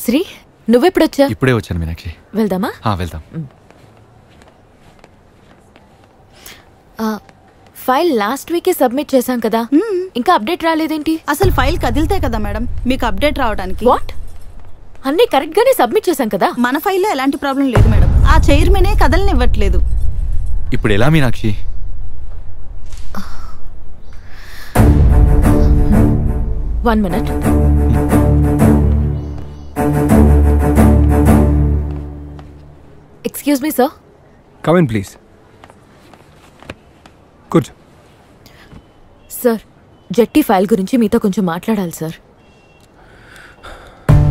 శ్రీ నువ్వెప్పుడొచ్చా? ఇప్పుడే వచ్చాను మీనాక్షి. వెళ్దామా? వెళ్దాం. ఫైల్ లాస్ట్ వీకే సబ్మిట్ చేశాం కదా, ఇంకా అప్డేట్ రాలేదేంటి? అసలు ఫైల్ కదిలితే కదా మేడం మీకు అప్డేట్ రావడానికి. వాట్? అన్నీ కరెక్ట్ గానే సబ్మిట్ చేశాం కదా. మన ఫైల్లో ఎలాంటి ప్రాబ్లం లేదు మేడం, ఆ చైర్మనే కదలనివ్వట్లేదు. ఇప్పుడు ఎలా Meenakshi? One minute. Excuse me sir. Come in please. కూర్చో. సార్, జెట్టి ఫైల్ గురించి మీతో కొంచెం మాట్లాడాలి సార్.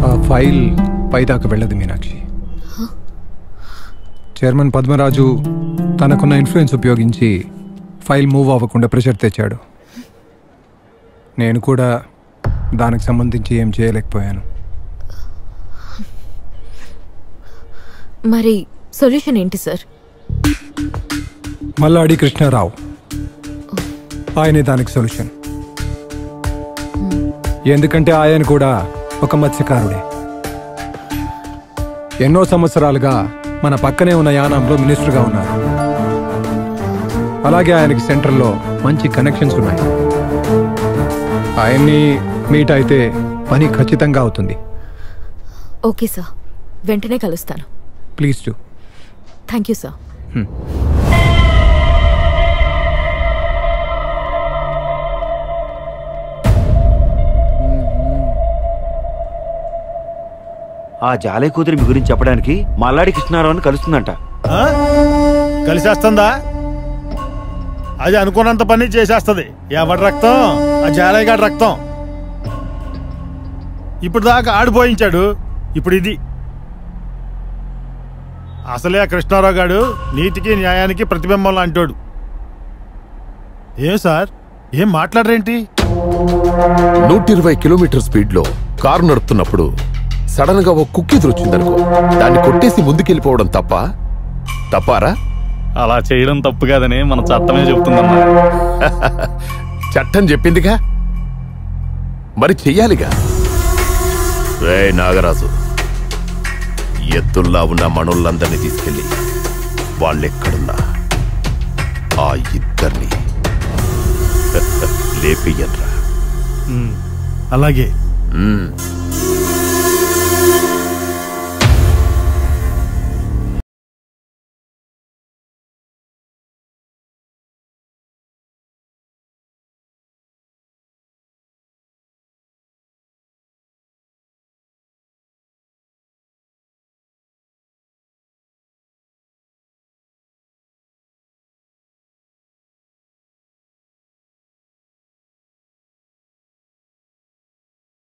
ఆ ఫైల్ పైదాకా వెళ్ళదు మీనాక్షి. చైర్మన్ పద్మరాజు తనకున్న ఇన్ఫ్లుయెన్స్ ఉపయోగించి ఫైల్ మూవ్ అవ్వకుండా ప్రెషర్ తెచ్చాడు. నేను కూడా దానికి సంబంధించి ఏం చేయలేకపోయాను. మరి సొల్యూషన్ ఏంటి సార్? మల్లాడి కృష్ణారావు, ఆయనే దానికి సొల్యూషన్. ఎందుకంటే ఆయన కూడా ఒక మత్స్యకారుడే. ఎన్నో సంవత్సరాలుగా మన పక్కనే ఉన్న యానంలో మినిస్టర్గా ఉన్నారు. అలాగే ఆయనకి సెంట్రల్లో మంచి కనెక్షన్స్ ఉన్నాయి. ఆయన్ని మీట్ అయితే పని ఖచ్చితంగా అవుతుంది. ఓకే సార్, వెంటనే కలుస్తాను. Please do. Thank you sir. ఆ జాలే కూతురి మీ గురించి చెప్పడానికి మల్లాడి కృష్ణారావుని కలుస్తుందంట. కలిసేస్తుందా? అది అనుకున్నంత పని చేసేస్తుంది. ఎవరి రక్తం? ఆ జాలయ్య గారి రక్తం. ఇప్పుడు దాకా ఆడిపోయించాడు, ఇప్పుడు ఇది. అసలే ఆ కృష్ణారావు గారు నీతికి న్యాయానికి ప్రతిబింబం లాంటోడు. ఏం సార్, ఏం మాట్లాడరేంటి? 120 కిలోమీటర్ స్పీడ్ లో కారు నడుపుతున్నప్పుడు సడన్ గా ఒక కుక్క ఎదురొచ్చిందనుకో, దాన్ని కొట్టేసి ముందుకెళ్ళిపోవడం తప్పారా? అలా చేయడం తప్పు కాదని మన చట్టమే చెబుతుందమ్మా. చట్టం చెప్పిందిగా, మరి చెయ్యాలిగా. రే నాగరాజు, ఎత్తుల్లా ఉన్న మనోళ్ళందరినీ తీసుకెళ్ళి వాళ్ళెక్కడున్నా ఆ ఇద్దరిని లేపియ్యన్రా. అలాగే.